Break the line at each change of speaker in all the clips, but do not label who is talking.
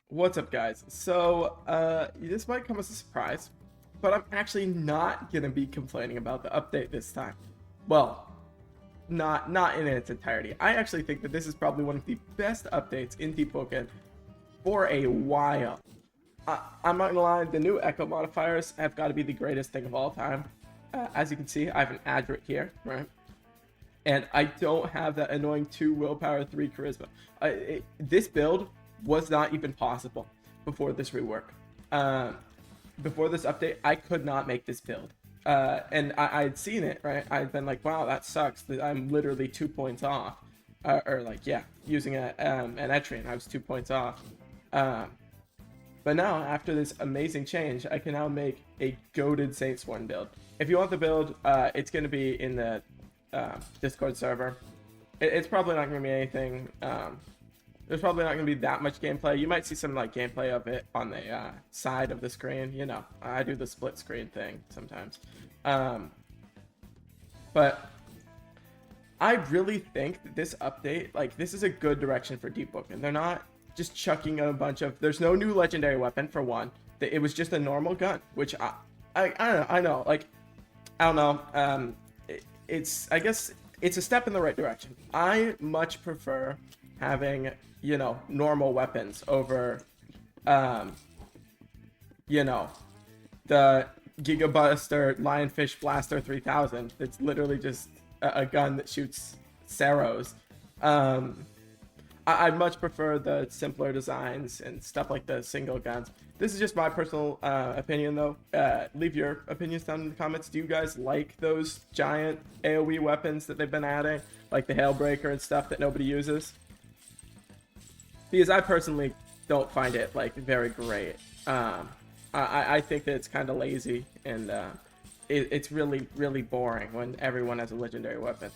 What's up, guys? So, this might come as a surprise, but I'm actually not gonna be complaining about the update this time. Well, not in its entirety. I actually think that this is probably one of the best updates in Deepwoken for a while. I'm not gonna lie, the new echo modifiers have got to be the greatest thing of all time. As you can see, I have an advert here, right? And I don't have that annoying 2 willpower, 3 charisma. This build was not even possible before this rework. Before this update, I could not make this build. And I'd seen it, right? I'd been like, wow, that sucks. I'm literally 2 points off. Or like, yeah, using an Etrian, I was 2 points off. But now, after this amazing change, I can now make a goated Saintsworn build. If you want the build, it's going to be in the Discord server. It's probably not going to be anything. There's probably not going to be that much gameplay. You might see some like gameplay of it on the side of the screen. You know, I do the split screen thing sometimes. But I really think that this update, like, this is a good direction for Deepwoken. They're not just chucking a bunch of. There's no new legendary weapon for one. It was just a normal gun, which I don't know. I know, like, I don't know. I guess it's a step in the right direction. I much prefer having, you know, normal weapons over, you know, the Gigabuster Lionfish Blaster 3000. It's literally just a gun that shoots Saros. I much prefer the simpler designs and stuff like the single guns. This is just my personal opinion, though. Leave your opinions down in the comments. Do you guys like those giant AoE weapons that they've been adding, like the Hailbreaker and stuff that nobody uses? Because I personally don't find it like very great. I think that it's kind of lazy, and it's really boring when everyone has a legendary weapon.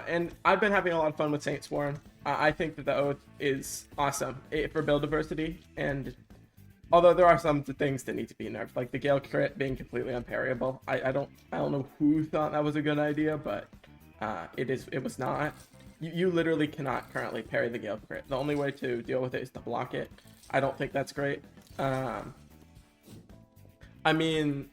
And I've been having a lot of fun with Saintsworn. I think that the Oath is awesome for build diversity, and although there are some things that need to be nerfed, like the Gale crit being completely unparryable. I don't know who thought that was a good idea, but it was not. You literally cannot currently parry the Gale crit. The only way to deal with it is to block it. I don't think that's great. I mean,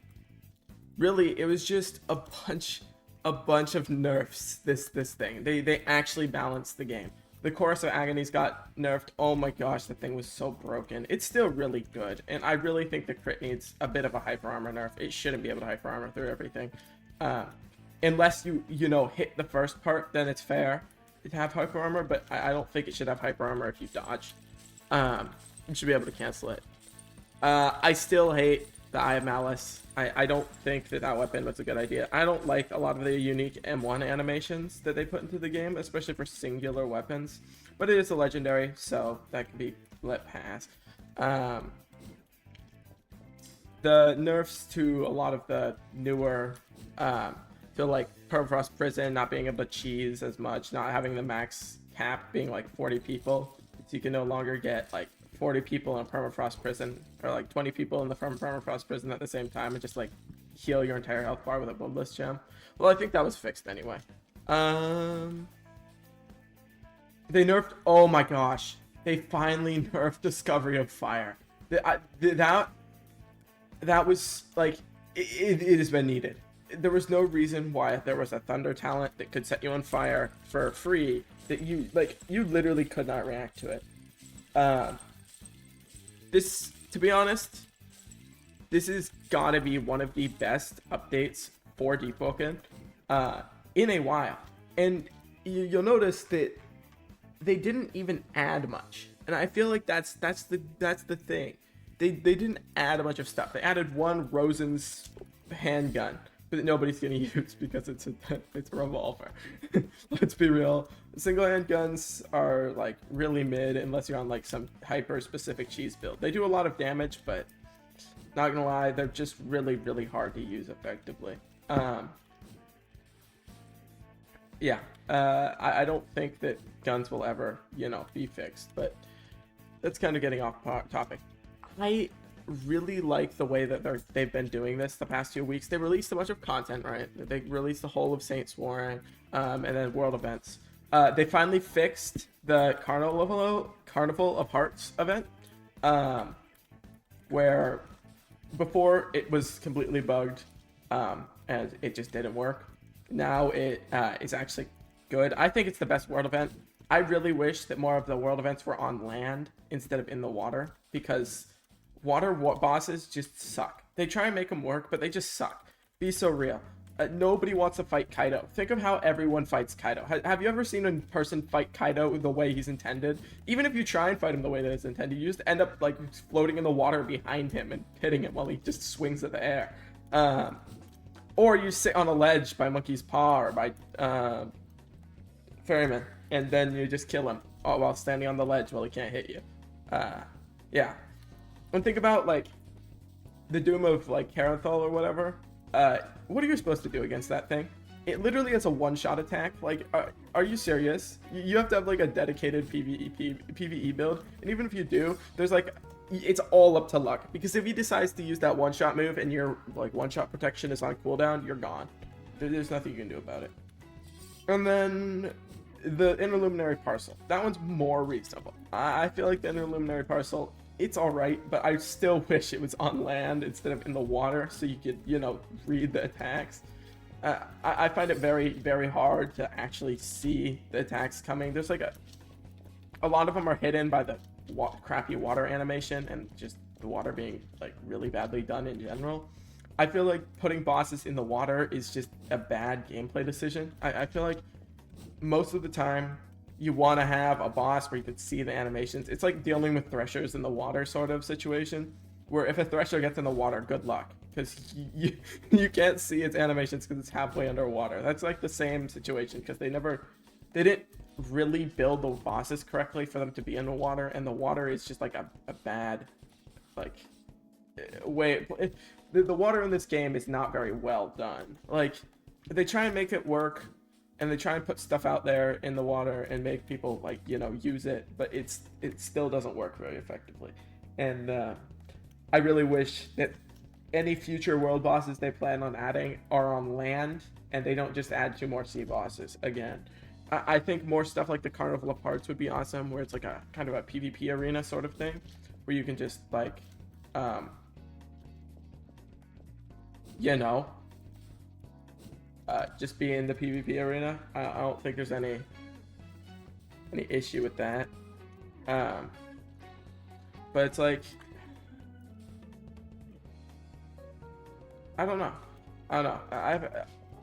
really, it was just a bunch of nerfs. This thing. They actually balanced the game. The Chorus of Agonies got nerfed. Oh my gosh, the thing was so broken. It's still really good, and I really think the crit needs a bit of a hyper armor nerf. It shouldn't be able to hyper armor through everything, unless you know, hit the first part. Then it's fair to have hyper armor, but I don't think it should have hyper armor if you dodge. You should be able to cancel it. I still hate the Eye of Malice. I don't think that weapon was a good idea. I don't like a lot of the unique M1 animations that they put into the game, especially for singular weapons. But it is a legendary, so that can be let pass. The nerfs to a lot of the newer, to like Permafrost Prison not being able to cheese as much, not having the max cap being like 40 people, so you can no longer get like 40 people in a permafrost prison, or like 20 people in the permafrost prison at the same time, and just like heal your entire health bar with a bloodless gem. Well, I think that was fixed anyway. They nerfed. Oh my gosh, they finally nerfed Discovery of Fire. That was like it has been needed. There was no reason why there was a thunder talent that could set you on fire for free that you literally could not react to it. This, to be honest, this is gotta be one of the best updates for Deepwoken in a while. And you'll notice that they didn't even add much, and I feel like that's the thing. They didn't add a bunch of stuff. They added one Rosen's handgun, but nobody's gonna use because it's a revolver. Let's be real. Single hand guns are like really mid unless you're on like some hyper specific cheese build. They do a lot of damage, but not gonna lie, they're just really hard to use effectively. Yeah, I don't think that guns will ever, you know, be fixed, but that's kind of getting off topic. I really like the way that they've been doing this the past 2 weeks. They released a bunch of content, right? They released the whole of Saintsworn, and then world events. They finally fixed the Carnival of Hearts event, where before it was completely bugged, and it just didn't work. Now it is actually good. I think it's the best world event. I really wish that more of the world events were on land instead of in the water, because water bosses just suck. They try and make them work, but they just suck. Be so real. Nobody wants to fight Kaido. Think of how everyone fights Kaido. Have you ever seen a person fight Kaido the way he's intended? Even if you try and fight him the way that it's intended, you just end up like floating in the water behind him and hitting him while he just swings at the air. Or you sit on a ledge by Monkey's Paw or by Ferryman, and then you just kill him while standing on the ledge while he can't hit you. Yeah. And think about like the doom of like Caranthal or whatever. What are you supposed to do against that thing? It literally is a one-shot attack. Like, are you serious? You have to have like a dedicated PvE build, and even if you do, there's like, it's all up to luck, because if he decides to use that one-shot move and your like one-shot protection is on cooldown, you're gone. There's nothing you can do about it. And then the Interluminary Parcel. That one's more reasonable. I feel like the Interluminary Parcel, it's alright, but I still wish it was on land instead of in the water, so you could, you know, read the attacks. I find it very, very hard to actually see the attacks coming. There's like a lot of them are hidden by the crappy water animation and just the water being like really badly done in general. I feel like putting bosses in the water is just a bad gameplay decision. I feel like most of the time you want to have a boss where you could see the animations. It's like dealing with threshers in the water sort of situation, where if a thresher gets in the water, good luck, because you can't see its animations because it's halfway underwater. That's like the same situation, because they didn't really build the bosses correctly for them to be in the water, and the water is just like a bad like way. The water in this game is not very well done. Like, they try and make it work, and they try and put stuff out there in the water and make people like, you know, use it, but it still doesn't work very effectively. And I really wish that any future world bosses they plan on adding are on land, and they don't just add 2 more sea bosses again. I think more stuff like the Carnival of Hearts would be awesome, where it's like a kind of a PvP arena sort of thing, where you can just like you know, just be in the PvP arena. I don't think there's any issue with that. But it's like, I don't know.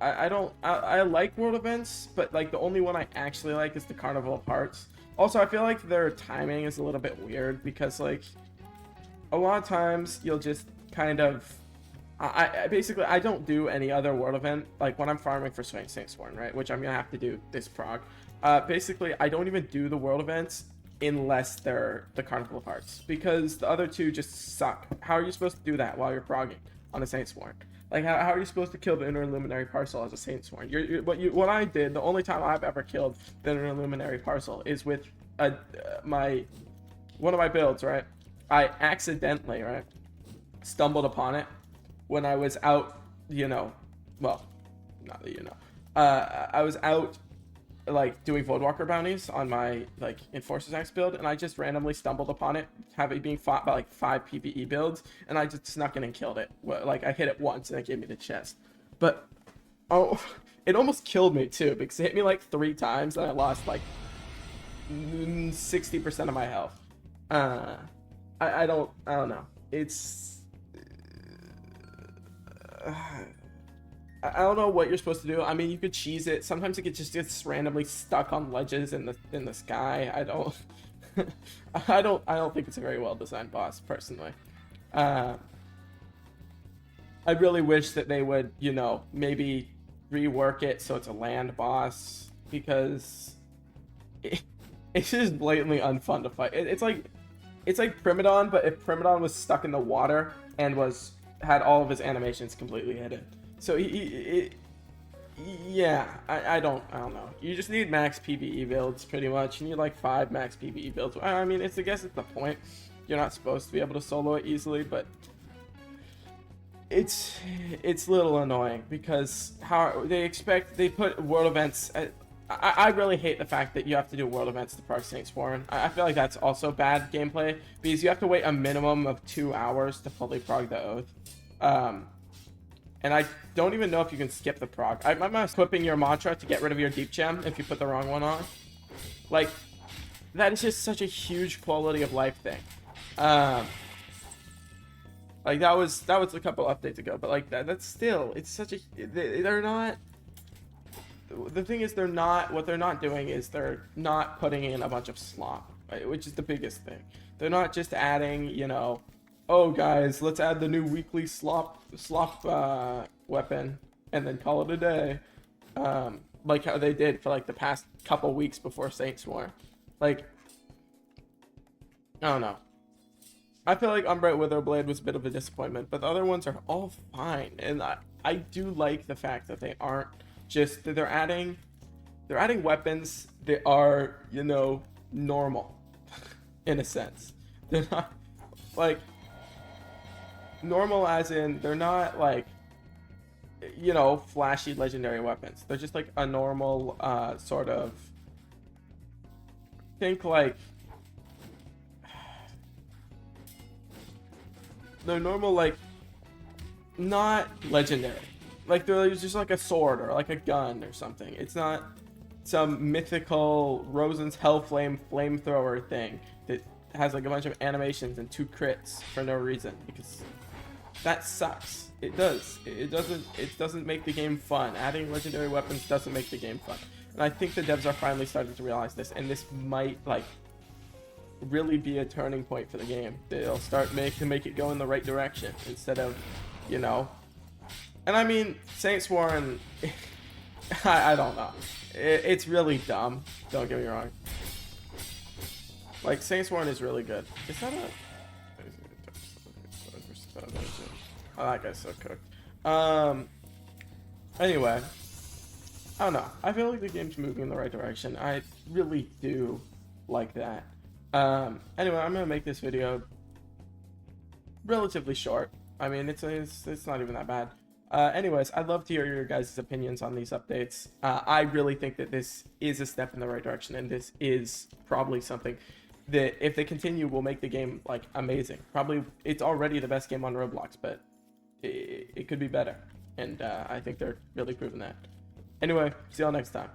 I like world events, but like the only one I actually like is the Carnival of Hearts. Also, I feel like their timing is a little bit weird, because like a lot of times you'll just kind of I basically don't do any other world event like when I'm farming for Saintsworn, right? Which I'm gonna have to do this prog. Basically, I don't even do the world events unless they're the Carnival of Hearts, because the other two just suck. How are you supposed to do that while you're progging on a Saintsworn? Like, how are you supposed to kill the Interluminary Parcel as a Saintsworn? What I did, the only time I've ever killed the Interluminary Parcel is with one of my builds, right? I accidentally, right, stumbled upon it when I was out, you know, well, not that you know, I was out like doing Voidwalker bounties on my like Enforcer's Axe build, and I just randomly stumbled upon it, having being fought by like 5 PvE builds, and I just snuck in and killed it. Like, I hit it once and it gave me the chest, but it almost killed me too, because it hit me like 3 times and I lost like 60% of my health. I don't know. It's I don't know what you're supposed to do. I mean, you could cheese it. Sometimes it just gets randomly stuck on ledges in the sky. I don't I don't think it's a very well designed boss, personally. I really wish that they would, you know, maybe rework it so it's a land boss, because it's just blatantly unfun to fight. It's like Primadon, but if Primadon was stuck in the water and had all of his animations completely hidden. So yeah, I don't know. You just need max PvE builds, pretty much. You need like 5 max PvE builds. I mean, I guess it's the point. You're not supposed to be able to solo it easily, but it's a little annoying, because how they put world events I really hate the fact that you have to do world events to prog Saint Sworn. I feel like that's also bad gameplay because you have to wait a minimum of 2 hours to fully prog the oath. And I don't even know if you can skip the prog. I'm equipping your mantra to get rid of your deep gem if you put the wrong one on. Like, that is just such a huge quality of life thing. Like that was a couple updates ago, but like that's still, it's such a, they're not. The thing is, what they're not doing is they're not putting in a bunch of slop, right? Which is the biggest thing. They're not just adding, you know, oh guys, let's add the new weekly slop weapon and then call it a day. Like how they did for like the past couple weeks before Saint Sworn. Like, I don't know. I feel like Umbra Witherblade was a bit of a disappointment, but the other ones are all fine. And I do like the fact that they aren't just, they're adding weapons that are, you know, normal in a sense. They're not like normal as in they're not like, you know, flashy legendary weapons. They're just like a normal sort of, think like, they're normal, like not legendary. Like they're just like a sword or like a gun or something. It's not some mythical Rosen's Hellflame flamethrower thing that has like a bunch of animations and 2 crits for no reason, because that sucks. It does. It doesn't make the game fun. Adding legendary weapons doesn't make the game fun. And I think the devs are finally starting to realize this, and this might like really be a turning point for the game. They'll start to make it go in the right direction instead of, you know. And I mean, Saint Sworn, I don't know. It's really dumb. Don't get me wrong. Like, Saint Sworn is really good. Is that a... Oh, that guy's so cooked. Anyway. I don't know. I feel like the game's moving in the right direction. I really do like that. Anyway, I'm gonna make this video relatively short. I mean, it's not even that bad. Anyways, I'd love to hear your guys' opinions on these updates. I really think that this is a step in the right direction, and this is probably something that, if they continue, will make the game like amazing. Probably, it's already the best game on Roblox, but it could be better, and I think they're really proving that. Anyway, see y'all next time.